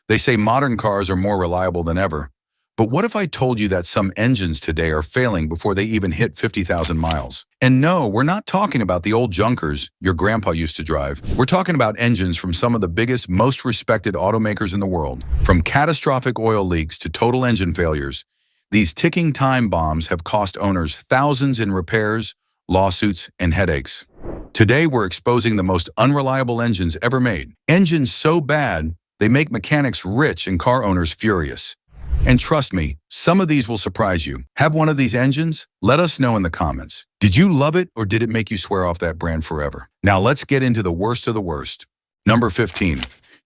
They say modern cars are more reliable than ever. But what if I told you that some engines today are failing before they even hit 50,000 miles? And no, we're not talking about the old junkers your grandpa used to drive. We're talking about engines from some of the biggest, most respected automakers in the world. From catastrophic oil leaks to total engine failures, these ticking time bombs have cost owners thousands in repairs, lawsuits, and headaches. Today, we're exposing the most unreliable engines ever made. Engines so bad, they make mechanics rich and car owners furious. And trust me, some of these will surprise you. Have one of these engines? Let us know in the comments. Did you love it or did it make you swear off that brand forever? Now let's get into the worst of the worst. Number 15.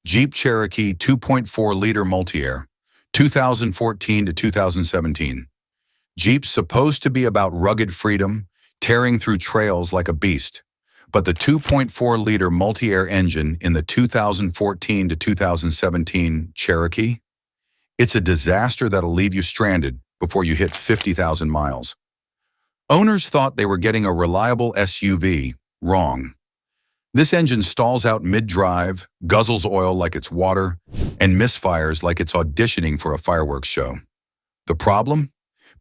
Jeep Cherokee 2.4-liter MultiAir, 2014 to 2017. Jeep's supposed to be about rugged freedom, tearing through trails like a beast. But the 2.4-liter MultiAir engine in the 2014 to 2017 Cherokee? It's a disaster that'll leave you stranded before you hit 50,000 miles. Owners thought they were getting a reliable SUV. Wrong. This engine stalls out mid-drive, guzzles oil like it's water, and misfires like it's auditioning for a fireworks show. The problem?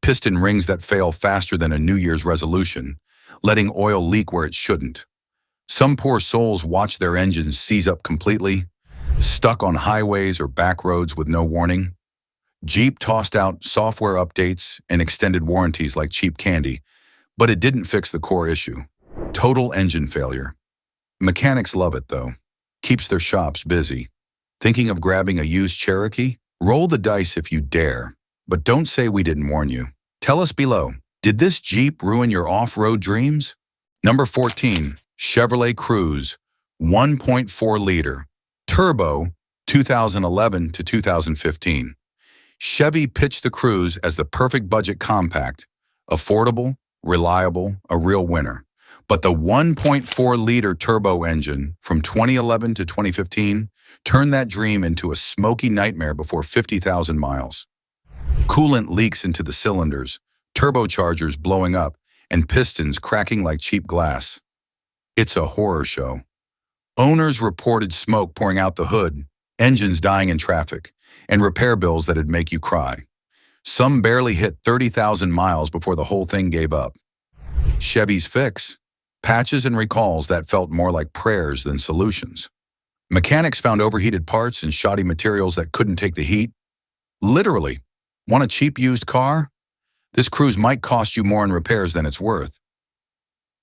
Piston rings that fail faster than a New Year's resolution, letting oil leak where it shouldn't. Some poor souls watch their engines seize up completely, stuck on highways or back roads with no warning. Jeep tossed out software updates and extended warranties like cheap candy, but it didn't fix the core issue: total engine failure. Mechanics love it, though. Keeps their shops busy. Thinking of grabbing a used Cherokee? Roll the dice if you dare, but don't say we didn't warn you. Tell us below, did this Jeep ruin your off-road dreams? Number 14. Chevrolet Cruze 1.4-liter turbo 2011 to 2015. Chevy pitched the Cruze as the perfect budget compact, affordable, reliable, a real winner. But the 1.4-liter turbo engine from 2011 to 2015 turned that dream into a smoky nightmare before 50,000 miles. Coolant leaks into the cylinders, turbochargers blowing up, and pistons cracking like cheap glass. It's a horror show. Owners reported smoke pouring out the hood, engines dying in traffic, and repair bills that'd make you cry. Some barely hit 30,000 miles before the whole thing gave up. Chevy's fix? Patches and recalls that felt more like prayers than solutions. Mechanics found overheated parts and shoddy materials that couldn't take the heat. Literally. Want a cheap used car? This Cruze might cost you more in repairs than it's worth.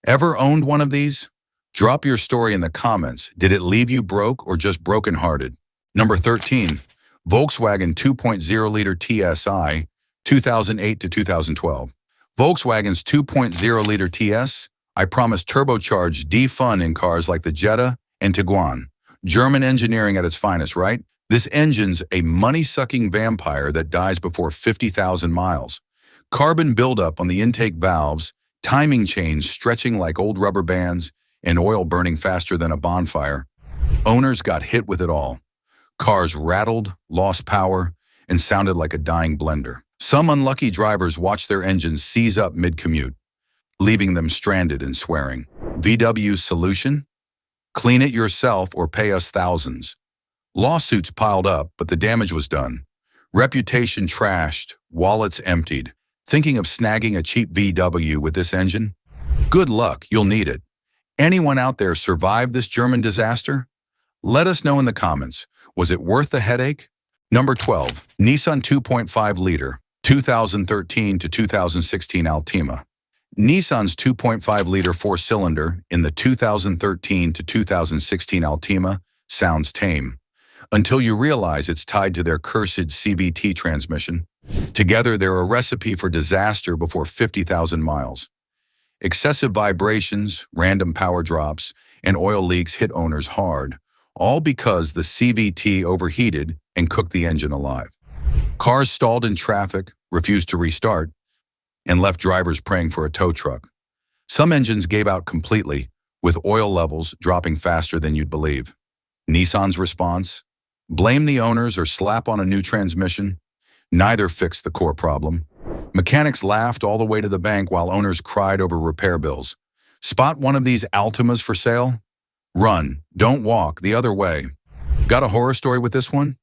Ever owned one of these? Drop your story in the comments. Did it leave you broke or just brokenhearted? Number 13. Volkswagen 2.0-liter TSI 2008 to 2012. Volkswagen's 2.0-liter TS, I promise turbocharged defun in cars like the Jetta and Tiguan. German engineering at its finest, right? This engine's a money-sucking vampire that dies before 50,000 miles. Carbon buildup on the intake valves, timing chains stretching like old rubber bands, and oil burning faster than a bonfire. Owners got hit with it all. Cars rattled, lost power, and sounded like a dying blender. Some unlucky drivers watched their engines seize up mid-commute, leaving them stranded and swearing. VW's solution? Clean it yourself or pay us thousands. Lawsuits piled up, but the damage was done. Reputation trashed, wallets emptied. Thinking of snagging a cheap VW with this engine? Good luck, you'll need it. Anyone out there survived this German disaster? Let us know in the comments. Was it worth the headache? Number 12. Nissan 2.5-liter 2013 to 2016 Altima. Nissan's 2.5-liter four-cylinder in the 2013 to 2016 Altima sounds tame, until you realize it's tied to their cursed CVT transmission. Together, they're a recipe for disaster before 50,000 miles. Excessive vibrations, random power drops, and oil leaks hit owners hard, all because the CVT overheated and cooked the engine alive. Cars stalled in traffic, refused to restart, and left drivers praying for a tow truck. Some engines gave out completely, with oil levels dropping faster than you'd believe. Nissan's response? Blame the owners or slap on a new transmission? Neither fixed the core problem. Mechanics laughed all the way to the bank while owners cried over repair bills. Spot one of these Altimas for sale? Run, don't walk, the other way. Got a horror story with this one?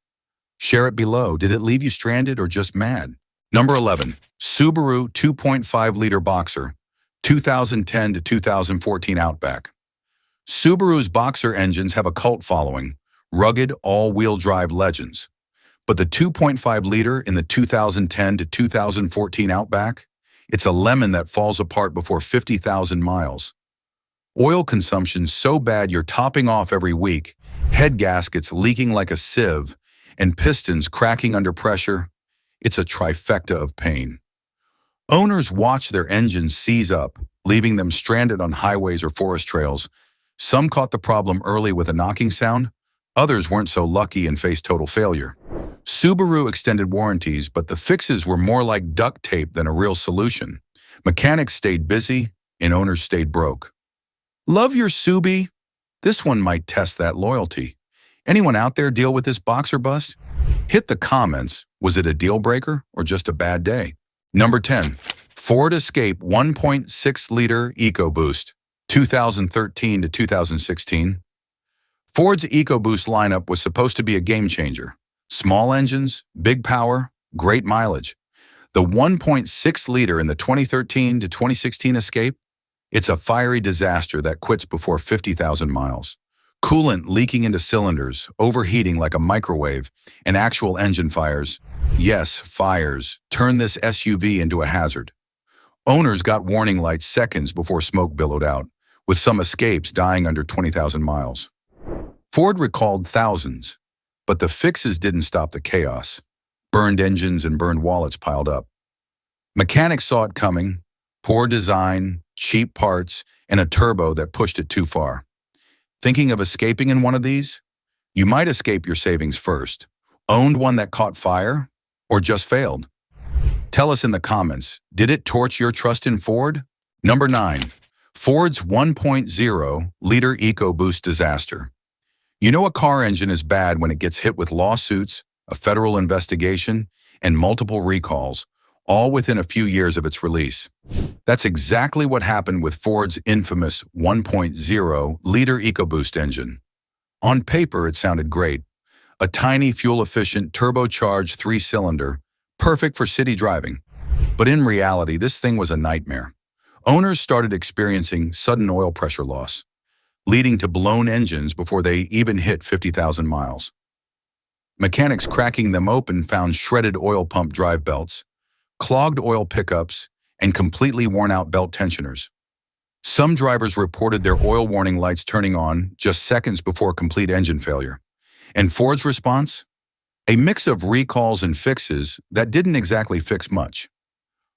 Share it below. Did it leave you stranded or just mad? Number 11. Subaru 2.5-liter Boxer, 2010 to 2014 Outback. Subaru's Boxer engines have a cult following, rugged all-wheel drive legends. But the 2.5-liter in the 2010 to 2014 Outback? It's a lemon that falls apart before 50,000 miles. Oil consumption so bad you're topping off every week, head gaskets leaking like a sieve, and pistons cracking under pressure. It's a trifecta of pain. Owners watch their engines seize up, leaving them stranded on highways or forest trails. Some caught the problem early with a knocking sound. Others weren't so lucky and faced total failure. Subaru extended warranties, but the fixes were more like duct tape than a real solution. Mechanics stayed busy, and owners stayed broke. Love your Subi? This one might test that loyalty. Anyone out there deal with this Boxer bust? Hit the comments. Was it a deal breaker or just a bad day? Number 10. Ford Escape 1.6-liter EcoBoost, 2013 to 2016. Ford's EcoBoost lineup was supposed to be a game changer. Small engines, big power, great mileage. The 1.6-liter in the 2013 to 2016 Escape? It's a fiery disaster that quits before 50,000 miles. Coolant leaking into cylinders, overheating like a microwave, and actual engine fires. Yes, fires turn this SUV into a hazard. Owners got warning lights seconds before smoke billowed out, with some Escapes dying under 20,000 miles. Ford recalled thousands, but the fixes didn't stop the chaos. Burned engines and burned wallets piled up. Mechanics saw it coming: poor design, cheap parts, and a turbo that pushed it too far. Thinking of escaping in one of these? You might escape your savings first. Owned one that caught fire? Or just failed? Tell us in the comments, did it torch your trust in Ford? Number 9. Ford's 1.0-liter EcoBoost disaster. You know a car engine is bad when it gets hit with lawsuits, a federal investigation, and multiple recalls, all within a few years of its release. That's exactly what happened with Ford's infamous 1.0-liter EcoBoost engine. On paper, it sounded great. A tiny, fuel-efficient, turbocharged 3-cylinder, perfect for city driving. But in reality, this thing was a nightmare. Owners started experiencing sudden oil pressure loss, leading to blown engines before they even hit 50,000 miles. Mechanics cracking them open found shredded oil pump drive belts, clogged oil pickups, and completely worn-out belt tensioners. Some drivers reported their oil warning lights turning on just seconds before complete engine failure. And Ford's response? A mix of recalls and fixes that didn't exactly fix much.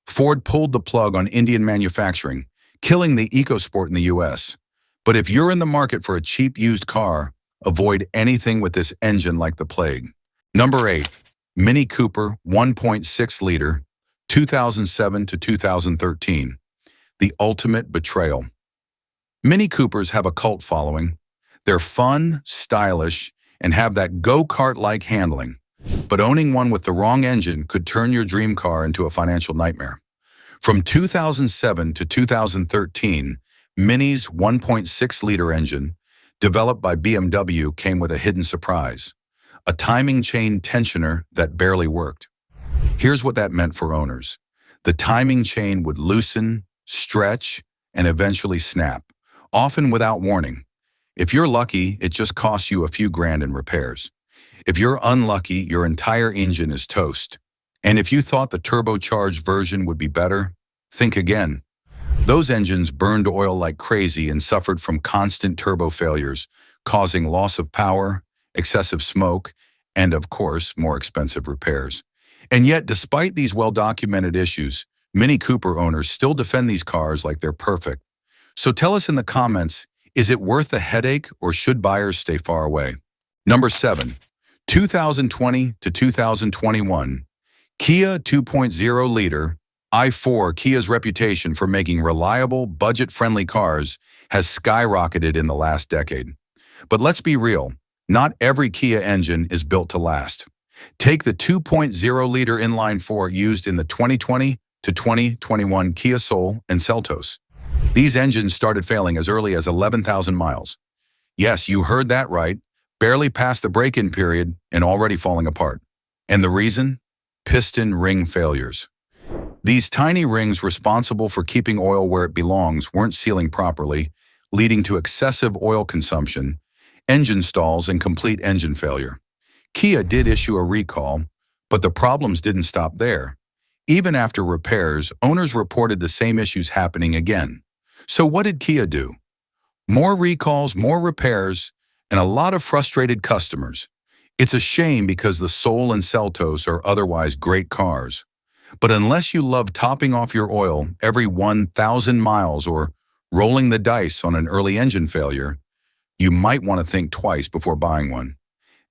Ford pulled the plug on Indian manufacturing, killing the EcoSport in the US. But if you're in the market for a cheap used car, avoid anything with this engine like the plague. Number 8. Mini Cooper 1.6-liter, 2007 to 2013. The ultimate betrayal. Mini Coopers have a cult following. They're fun, stylish, and have that go-kart-like handling. But owning one with the wrong engine could turn your dream car into a financial nightmare. From 2007 to 2013, Mini's 1.6-liter engine, developed by BMW, came with a hidden surprise: a timing chain tensioner that barely worked. Here's what that meant for owners. The timing chain would loosen, stretch, and eventually snap, often without warning. If you're lucky, it just costs you a few grand in repairs. If you're unlucky, your entire engine is toast. And if you thought the turbocharged version would be better, think again. Those engines burned oil like crazy and suffered from constant turbo failures, causing loss of power, excessive smoke, and of course, more expensive repairs. And yet, despite these well-documented issues, Mini Cooper owners still defend these cars like they're perfect. So tell us in the comments, is it worth the headache or should buyers stay far away? Number 7. 2020 to 2021. Kia 2.0-liter i4. Kia's reputation for making reliable, budget-friendly cars has skyrocketed in the last decade. But let's be real, not every Kia engine is built to last. Take the 2.0-liter inline-4 used in the 2020 to 2021 Kia Soul and Seltos. These engines started failing as early as 11,000 miles. Yes, you heard that right, barely past the break-in period and already falling apart. And the reason? Piston ring failures. These tiny rings responsible for keeping oil where it belongs weren't sealing properly, leading to excessive oil consumption, engine stalls, and complete engine failure. Kia did issue a recall, but the problems didn't stop there. Even after repairs, owners reported the same issues happening again. So what did Kia do? More recalls, more repairs, and a lot of frustrated customers. It's a shame because the Soul and Seltos are otherwise great cars. But unless you love topping off your oil every 1,000 miles or rolling the dice on an early engine failure, you might want to think twice before buying one.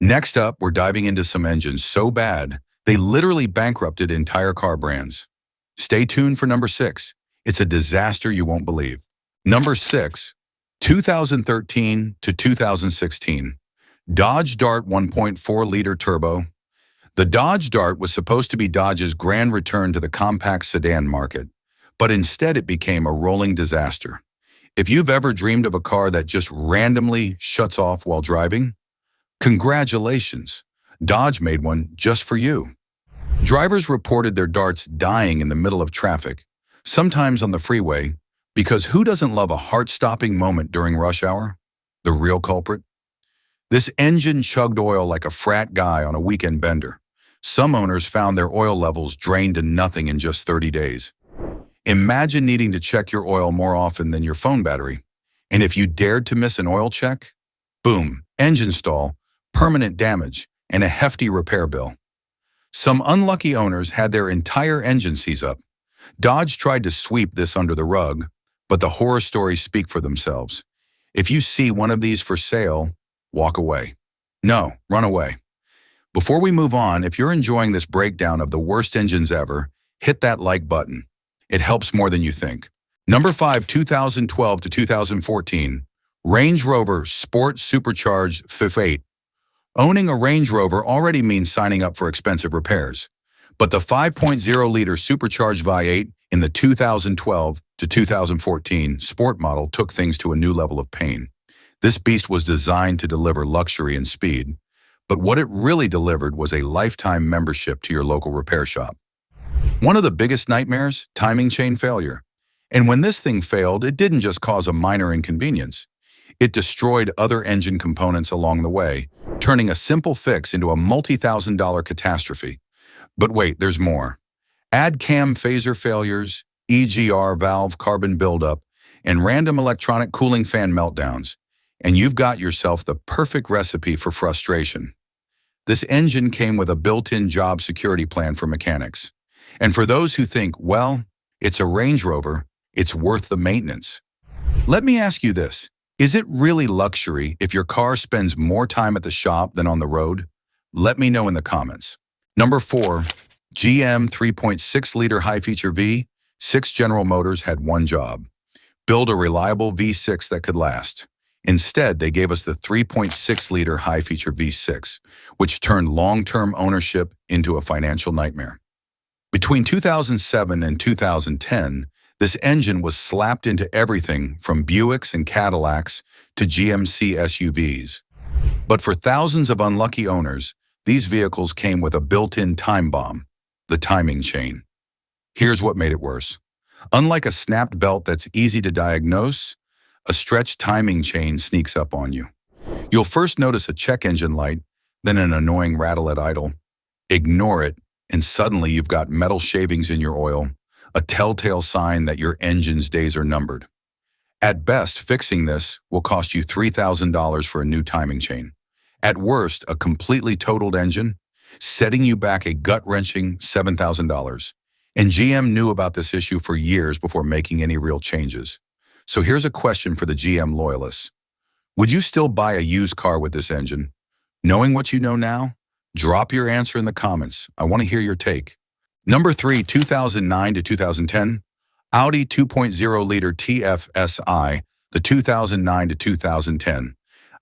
Next up, we're diving into some engines so bad, they literally bankrupted entire car brands. Stay tuned for number 6. It's a disaster you won't believe. Number 6, 2013 to 2016. Dodge Dart 1.4-liter turbo. The Dodge Dart was supposed to be Dodge's grand return to the compact sedan market, but instead it became a rolling disaster. If you've ever dreamed of a car that just randomly shuts off while driving, congratulations, Dodge made one just for you. Drivers reported their Darts dying in the middle of traffic, sometimes on the freeway, because who doesn't love a heart-stopping moment during rush hour? The real culprit? This engine chugged oil like a frat guy on a weekend bender. Some owners found their oil levels drained to nothing in just 30 days. Imagine needing to check your oil more often than your phone battery. And if you dared to miss an oil check, boom, engine stall, permanent damage, and a hefty repair bill. Some unlucky owners had their entire engine seize up. Dodge tried to sweep this under the rug, but the horror stories speak for themselves. If you see one of these for sale, walk away. No, run away. Before we move on, if you're enjoying this breakdown of the worst engines ever, hit that like button. It helps more than you think. Number 5, 2012 to 2014. Range Rover Sport Supercharged V8. Owning a Range Rover already means signing up for expensive repairs. But the 5.0-liter supercharged V8 in the 2012 to 2014 sport model took things to a new level of pain. This beast was designed to deliver luxury and speed, but what it really delivered was a lifetime membership to your local repair shop. One of the biggest nightmares, timing chain failure. And when this thing failed, it didn't just cause a minor inconvenience. It destroyed other engine components along the way, turning a simple fix into a multi-thousand-dollar catastrophe. But wait, there's more. Add cam phaser failures, EGR valve carbon buildup, and random electronic cooling fan meltdowns, and you've got yourself the perfect recipe for frustration. This engine came with a built-in job security plan for mechanics. And for those who think, well, it's a Range Rover, it's worth the maintenance. Let me ask you this. Is it really luxury if your car spends more time at the shop than on the road? Let me know in the comments. Number 4, GM 3.6-liter high-feature V. 6 General Motors had one job: build a reliable V6 that could last. Instead, they gave us the 3.6-liter high-feature V6, which turned long-term ownership into a financial nightmare. Between 2007 and 2010, this engine was slapped into everything from Buicks and Cadillacs to GMC SUVs. But for thousands of unlucky owners, these vehicles came with a built-in time bomb, the timing chain. Here's what made it worse. Unlike a snapped belt that's easy to diagnose, a stretched timing chain sneaks up on you. You'll first notice a check engine light, then an annoying rattle at idle. Ignore it, and suddenly you've got metal shavings in your oil, a telltale sign that your engine's days are numbered. At best, fixing this will cost you $3,000 for a new timing chain. At worst, a completely totaled engine, setting you back a gut-wrenching $7,000. And GM knew about this issue for years before making any real changes. So here's a question for the GM loyalists. Would you still buy a used car with this engine? Knowing what you know now, drop your answer in the comments. I want to hear your take. Number 3, 2009 to 2010. Audi 2.0-liter TFSI, the 2009 to 2010.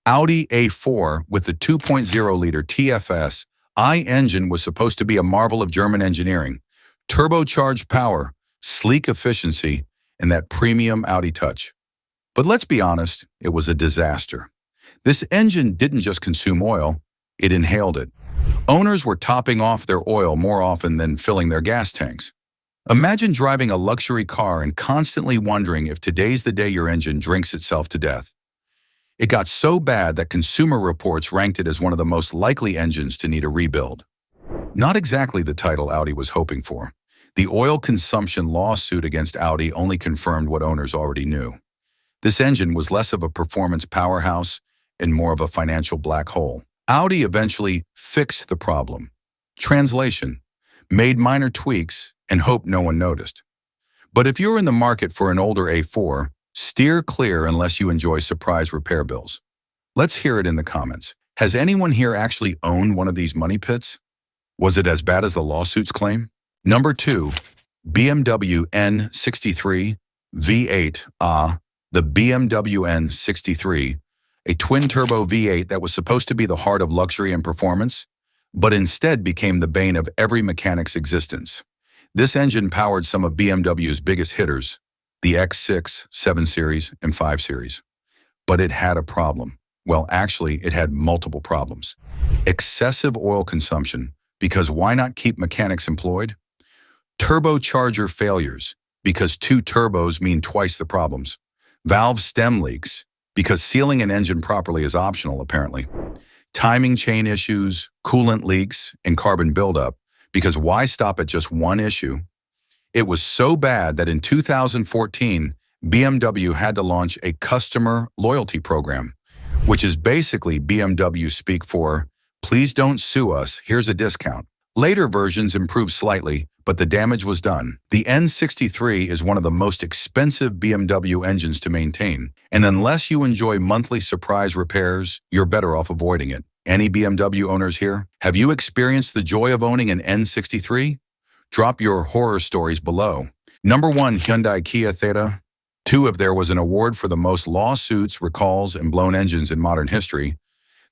Audi A4 with the 2.0-liter TFSI engine was supposed to be a marvel of German engineering. Turbocharged power, sleek efficiency, and that premium Audi touch. But let's be honest, it was a disaster. This engine didn't just consume oil, it inhaled it. Owners were topping off their oil more often than filling their gas tanks. Imagine driving a luxury car and constantly wondering if today's the day your engine drinks itself to death. It got so bad that Consumer Reports ranked it as one of the most likely engines to need a rebuild. Not exactly the title Audi was hoping for. The oil consumption lawsuit against Audi only confirmed what owners already knew. This engine was less of a performance powerhouse and more of a financial black hole. Audi eventually fixed the problem. Translation: made minor tweaks and hoped no one noticed. But if you're in the market for an older A4, steer clear unless you enjoy surprise repair bills. Let's hear it in the comments. Has anyone here actually owned one of these money pits? Was it as bad as the lawsuits claim? Number 2, BMW N63 V8. The BMW N63, a twin-turbo V8 that was supposed to be the heart of luxury and performance, but instead became the bane of every mechanic's existence. This engine powered some of BMW's biggest hitters, the X6, 7 Series, and 5 Series. But it had a problem. Well, actually, it had multiple problems. Excessive oil consumption, because why not keep mechanics employed? Turbocharger failures, because 2 turbos mean twice the problems. Valve stem leaks, because sealing an engine properly is optional, apparently. Timing chain issues, coolant leaks, and carbon buildup, because why stop at just one issue? It was so bad that in 2014, BMW had to launch a customer loyalty program, which is basically BMW speak for, please don't sue us, here's a discount. Later versions improved slightly, but the damage was done. The N63 is one of the most expensive BMW engines to maintain, and unless you enjoy monthly surprise repairs, you're better off avoiding it. Any BMW owners here? Have you experienced the joy of owning an N63? Drop your horror stories below. Number 1, Hyundai Kia Theta II. If there was an award for the most lawsuits, recalls, and blown engines in modern history,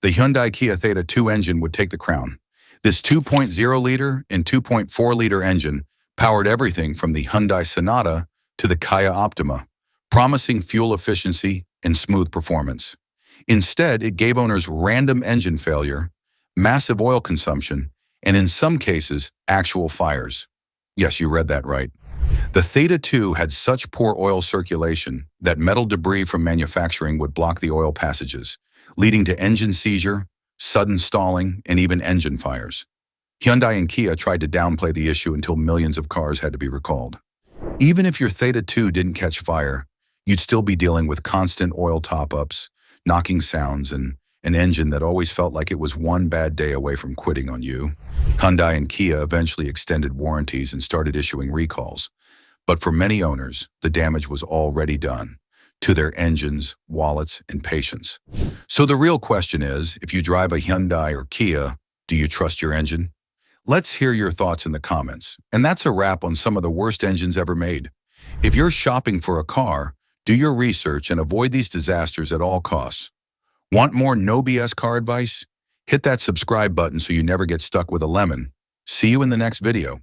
the Hyundai Kia Theta II engine would take the crown. This 2.0-liter and 2.4-liter engine powered everything from the Hyundai Sonata to the Kia Optima, promising fuel efficiency and smooth performance. Instead, it gave owners random engine failure, massive oil consumption, and in some cases, actual fires. Yes, you read that right. The Theta II had such poor oil circulation that metal debris from manufacturing would block the oil passages, leading to engine seizure, sudden stalling, and even engine fires. Hyundai and Kia tried to downplay the issue until millions of cars had to be recalled. Even if your Theta II didn't catch fire, you'd still be dealing with constant oil top-ups, knocking sounds, and an engine that always felt like it was one bad day away from quitting on you. Hyundai and Kia eventually extended warranties and started issuing recalls. But for many owners, the damage was already done to their engines, wallets, and patience. So the real question is, if you drive a Hyundai or Kia, do you trust your engine? Let's hear your thoughts in the comments. And that's a wrap on some of the worst engines ever made. If you're shopping for a car, do your research and avoid these disasters at all costs. Want more no BS car advice? Hit that subscribe button so you never get stuck with a lemon. See you in the next video.